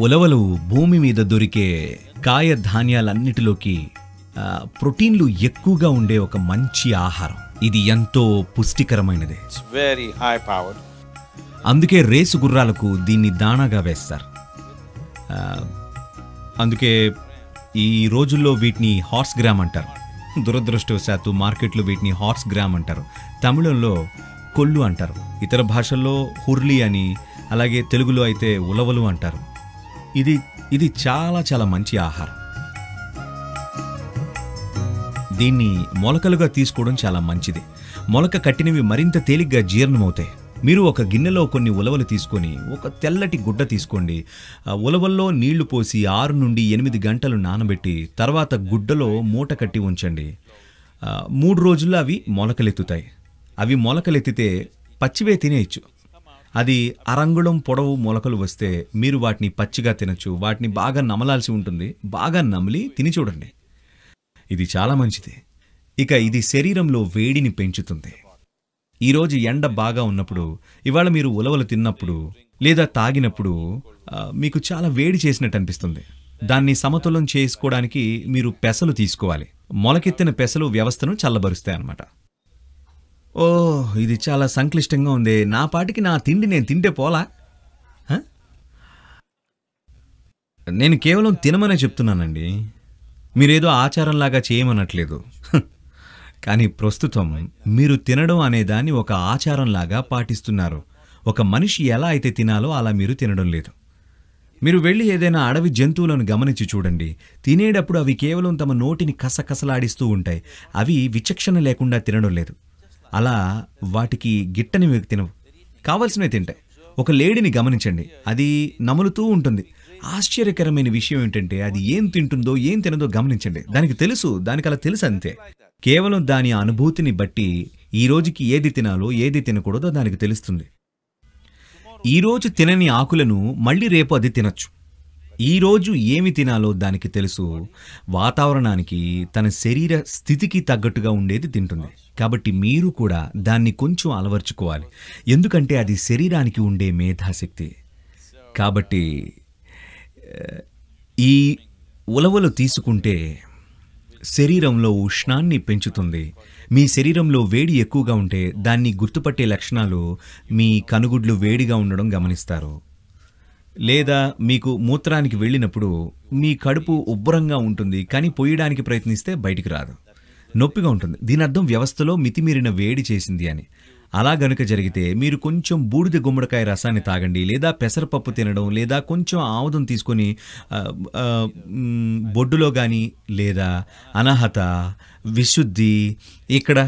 ఉలవలు భూమి మీద దొరికే కాయ ధాన్యాలన్నిటిలోకి ప్రోటీన్లు ఎక్కువగా ఉండే ఒక మంచి ఆహారం. ఇది ఎంతో పుష్టికరమైనది. అందుకే రేసు గుర్రాలకు దీన్ని దాణాగా వేస్తారు. అందుకే ఈ రోజుల్లో వీటిని హార్స్ గ్రామ్ అంటారు. దురదృష్టవశాత్తు మార్కెట్లో వీటిని హార్స్ గ్రామ్ అంటారు. తమిళంలో కొల్లు అంటారు. ఇతర భాషల్లో హుర్లీ అని, అలాగే తెలుగులో అయితే ఉలవలు అంటారు. ఇది చాలా చాలా మంచి ఆహారం. దీన్ని మొలకలుగా తీసుకోవడం చాలా మంచిది. మొలక కట్టినవి మరింత తేలిగ్గా జీర్ణమవుతాయి. మీరు ఒక గిన్నెలో కొన్ని ఉలవలు తీసుకొని ఒక తెల్లటి గుడ్డ తీసుకోండి. ఉలవల్లో నీళ్లు పోసి 6 నుండి 8 గంటలు నానబెట్టి తర్వాత గుడ్డలో మూట కట్టి ఉంచండి. 3 రోజుల్లో అవి మొలకలెత్తుతాయి. అవి మొలకలెత్తితే పచ్చివే తినేయచ్చు. అది అరంగుళం పొడవు మొలకలు వస్తే మీరు వాటిని పచ్చిగా తినచ్చు. వాటిని బాగా నమలాల్సి ఉంటుంది. బాగా నమిలి తిని చూడండి. ఇది చాలా మంచిది. ఇక ఇది శరీరంలో వేడిని పెంచుతుంది. ఈరోజు ఎండ బాగా ఉన్నప్పుడు, ఇవాళ మీరు ఉలవలు తిన్నప్పుడు లేదా తాగినప్పుడు మీకు చాలా వేడి చేసినట్టు అనిపిస్తుంది. దాన్ని సమతులం చేసుకోవడానికి మీరు పెసలు తీసుకోవాలి. మొలకెత్తిన పెసలు వ్యవస్థను చల్లబరుస్తాయి అన్నమాట. ఇది చాలా సంక్లిష్టంగా ఉంది. నా పాటికి నా తిండి నేను తింటే పోలా? నేను కేవలం తినమనే చెప్తున్నానండి. మీరేదో ఆచారంలాగా చేయమనట్లేదు. కానీ ప్రస్తుతం మీరు తినడం అనేదాన్ని ఒక ఆచారంలాగా పాటిస్తున్నారు. ఒక మనిషి ఎలా అయితే తినాలో అలా మీరు తినడం లేదు. మీరు వెళ్ళి ఏదైనా అడవి జంతువులను గమనించి చూడండి. తినేటప్పుడు అవి కేవలం తమ నోటిని కసకసలాడిస్తూ ఉంటాయి. అవి విచక్షణ లేకుండా తినడం లేదు. అలా వాటికి గిట్టనివి తినవు, కావలసినవి తింటాయి. ఒక లేడీని గమనించండి, అది నములుతూ ఉంటుంది. ఆశ్చర్యకరమైన విషయం ఏంటంటే అది ఏం తింటుందో ఏం తినదో గమనించండి. దానికి తెలుసు, దానికి అలా తెలుసు అంతే. కేవలం దాని అనుభూతిని బట్టి ఈ రోజుకి ఏది తినాలో ఏది తినకూడదో దానికి తెలుస్తుంది. ఈరోజు తినని ఆకులను మళ్ళీ రేపు అది తినచ్చు. ఈరోజు ఏమి తినాలో దానికి తెలుసు. వాతావరణానికి, తన శరీర స్థితికి తగ్గట్టుగా ఉండేది తింటుంది. కాబట్టి మీరు కూడా దాన్ని కొంచెం అలవర్చుకోవాలి. ఎందుకంటే అది శరీరానికి ఉండే మేధాశక్తి. కాబట్టి ఈ ఉలవలు తీసుకుంటే శరీరంలో ఉష్ణాన్ని పెంచుతుంది. మీ శరీరంలో వేడి ఎక్కువగా ఉంటే దాన్ని గుర్తుపట్టే లక్షణాలు మీ కనుగుడ్లు వేడిగా ఉండడం గమనిస్తారు. లేదా మీకు మూత్రానికి వెళ్ళినప్పుడు మీ కడుపు ఉబ్బరంగా ఉంటుంది, కానీ పోయడానికి ప్రయత్నిస్తే బయటికి రాదు, నొప్పిగా ఉంటుంది. దీని అర్థం వ్యవస్థలో మితిమీరిన వేడి చేసింది అని. అలా గనుక జరిగితే మీరు కొంచెం బూడిద గుమ్మడికాయ రసాన్ని తాగండి, లేదా పెసరపప్పు తినడం, లేదా కొంచెం ఆముదం తీసుకొని బొడ్డులో కానీ, లేదా అనాహత, విశుద్ధి ఇక్కడ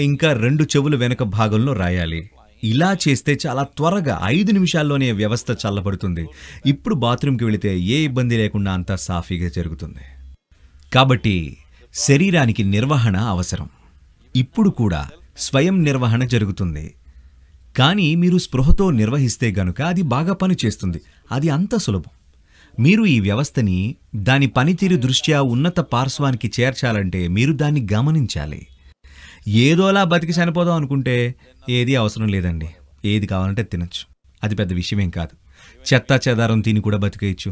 ఇంకా 2 చెవుల వెనక భాగంలో రాయాలి. ఇలా చేస్తే చాలా త్వరగా 5 నిమిషాల్లోనే వ్యవస్థ చల్లబడుతుంది. ఇప్పుడు బాత్రూంకి వెళితే ఏ ఇబ్బంది లేకుండా అంతా సాఫీగా జరుగుతుంది. కాబట్టి శరీరానికి నిర్వహణ అవసరం. ఇప్పుడు కూడా స్వయం నిర్వహణ జరుగుతుంది. కానీ మీరు స్పృహతో నిర్వహిస్తే గనుక అది బాగా పనిచేస్తుంది. అది అంత సులభం. మీరు ఈ వ్యవస్థని దాని పనితీరు దృష్ట్యా ఉన్నత పార్శ్వానికి చేర్చాలంటే మీరు దాన్ని గమనించాలి. ఏదోలా బతికి చనిపోదాం అనుకుంటే ఏది అవసరం లేదండి. ఏది కావాలంటే తినచ్చు. అది పెద్ద విషయమేం కాదు. చెత్తా చెదారం తిని కూడా బతికేయచ్చు.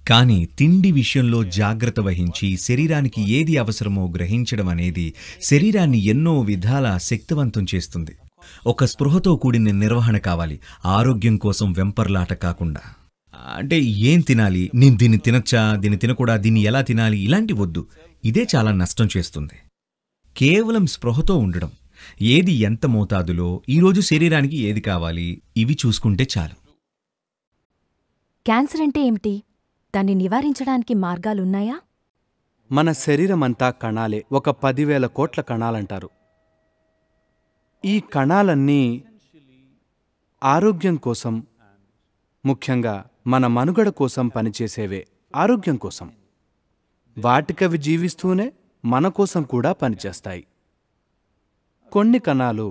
కానీ తిండి విషయంలో జాగ్రత్త వహించి శరీరానికి ఏది అవసరమో గ్రహించడం అనేది శరీరాన్ని ఎన్నో విధాల శక్తివంతం చేస్తుంది. ఒక స్పృహతో కూడిన నిర్వహణ కావాలి. ఆరోగ్యం కోసం వెంపర్లాట కాకుండా. అంటే ఏం తినాలి, నేను దీన్ని తినచ్చా, దీన్ని తినకూడా, దీన్ని ఎలా తినాలి, ఇలాంటి వద్దు. ఇదే చాలా నష్టం చేస్తుంది. కేవలం స్పృహతో ఉండడం, ఏది ఎంత మోతాదులో, ఈరోజు శరీరానికి ఏది కావాలి, ఇవి చూసుకుంటే చాలు. క్యాన్సర్ అంటే ఏమిటి? దాన్ని నివారించడానికి మార్గాలున్నాయా? మన శరీరమంతా కణాలే. ఒక 10,000 కోట్ల కణాలంటారు. ఈ కణాలన్నీ ఆరోగ్యం కోసం, ముఖ్యంగా మన మనుగడ కోసం పనిచేసేవే. ఆరోగ్యం కోసం. వాటికవి జీవిస్తూనే మన కోసం కూడా పనిచేస్తాయి. కొన్ని కణాలు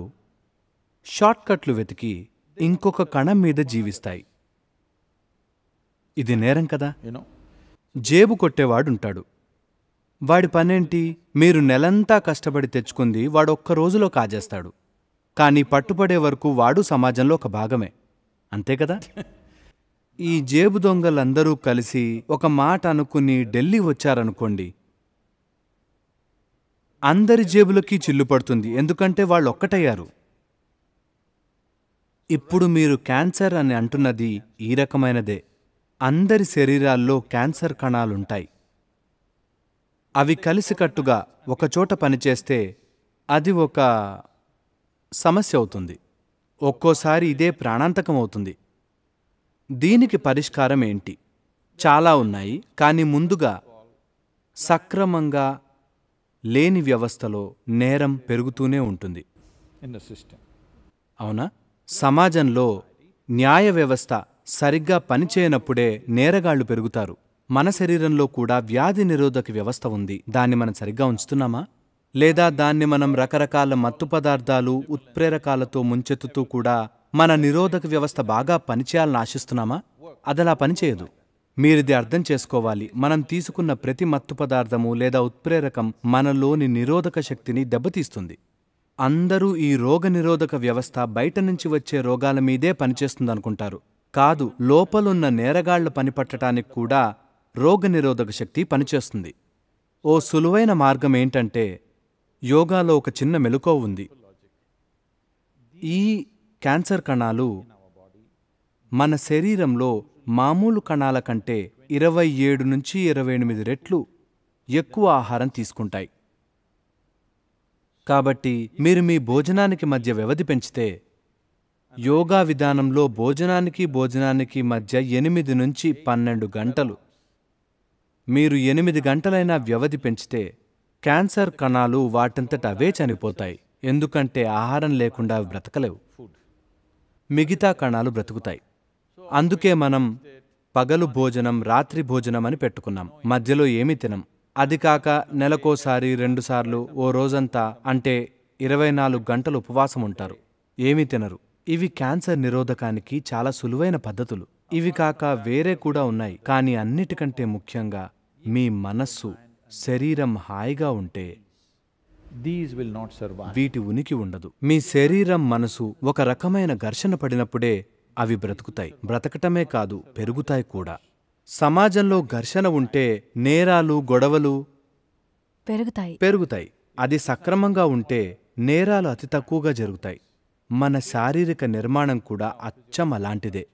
షార్ట్కట్లు వెతికి ఇంకొక కణం మీద జీవిస్తాయి. ఇది నేరం కదా? జేబు కొట్టేవాడుంటాడు. వాడి పనేంటి? మీరు నెలంతా కష్టపడి తెచ్చుకుంది వాడొక్క రోజులో కాజేస్తాడు. కానీ పట్టుపడే వరకు వాడు సమాజంలో ఒక భాగమే. అంతే కదా? ఈ జేబు దొంగలందరూ కలిసి ఒక మాట అనుకుని ఢిల్లీ వచ్చారనుకోండి, అందరి జేబులకి చిల్లు పడుతుంది, ఎందుకంటే వాళ్ళు ఒక్కటయ్యారు. ఇప్పుడు మీరు క్యాన్సర్ అని అంటున్నది ఈ రకమైనదే. అందరి శరీరాల్లో క్యాన్సర్ కణాలుంటాయి. అవి కలిసికట్టుగా ఒకచోట పనిచేస్తే అది ఒక సమస్య అవుతుంది. ఒక్కోసారి ఇదే ప్రాణాంతకం అవుతుంది. దీనికి పరిష్కారం ఏంటి? చాలా ఉన్నాయి, కానీ ముందుగా సక్రమంగా లేని వ్యవస్థలో నేరం పెరుగుతూనే ఉంటుంది. in the system. అవునా? సమాజంలో న్యాయ వ్యవస్థ సరిగ్గా పనిచేయనప్పుడే నేరగాళ్లు పెరుగుతారు. మన శరీరంలో కూడా వ్యాధి నిరోధక వ్యవస్థ ఉంది. దాన్ని మనం సరిగ్గా ఉంచుతున్నామా? లేదా దాన్ని మనం రకరకాల మత్తు పదార్థాలు, ఉత్ప్రేరకాలతో ముంచెత్తుతూ కూడా మన నిరోధక వ్యవస్థ బాగా పనిచేయాలని ఆశిస్తున్నామా? అదలా పనిచేయదు. మీరిది అర్థం చేసుకోవాలి. మనం తీసుకున్న ప్రతి మత్తు పదార్థము లేదా ఉత్ప్రేరకం మనలోని నిరోధక శక్తిని దెబ్బతీస్తుంది. అందరూ ఈ రోగనిరోధక వ్యవస్థ బయట నుంచి వచ్చే రోగాల మీదే పనిచేస్తుందనుకుంటారు. కాదు, లోపలున్న నేరగాళ్ల పనిపట్టడానికి కూడా రోగనిరోధక శక్తి పనిచేస్తుంది. ఓ సులువైన మార్గం ఏంటంటే, యోగాలో ఒక చిన్న మెలకువ ఉంది. ఈ క్యాన్సర్ కణాలు మన శరీరంలో మామూలు కణాల కంటే 27 నుంచి 28 రెట్లు ఎక్కువ ఆహారం తీసుకుంటాయి. కాబట్టి మీరు మీ భోజనానికి మధ్య వ్యవధి పెంచితే, యోగా విధానంలో భోజనానికి మధ్య 8 నుంచి 12 గంటలు, మీరు 8 గంటలైనా వ్యవధి పెంచితే క్యాన్సర్ కణాలు వాటంతట అవే చనిపోతాయి. ఎందుకంటే ఆహారం లేకుండా అవి బ్రతకలేవు. మిగతా కణాలు బ్రతుకుతాయి. అందుకే మనం పగలు భోజనం, రాత్రి భోజనం అని పెట్టుకున్నాం. మధ్యలో ఏమీ తినం. అది కాక నెలకోసారి 2 సార్లు ఓ రోజంతా, అంటే 24 గంటలు ఉపవాసం ఉంటారు. ఏమీ తినరు. ఇవి క్యాన్సర్ నిరోధకానికి చాలా సులువైన పద్ధతులు. ఇవి కాక వేరే కూడా ఉన్నాయి. కానీ అన్నిటికంటే ముఖ్యంగా మీ మనస్సు, శరీరం హాయిగా ఉంటే These will not survive. వీటి ఉనికి ఉండదు. మీ శరీరం, మనసు ఒక రకమైన ఘర్షణ పడినప్పుడే అవి బ్రతుకుతాయి. బ్రతకటమే కాదు, పెరుగుతాయి కూడా. సమాజంలో ఘర్షణ ఉంటే నేరాలు, గొడవలు పెరుగుతాయి. అది సక్రమంగా ఉంటే నేరాలు అతి తక్కువగా జరుగుతాయి. మన శారీరక నిర్మాణం కూడా అచ్చం అలాంటిదే.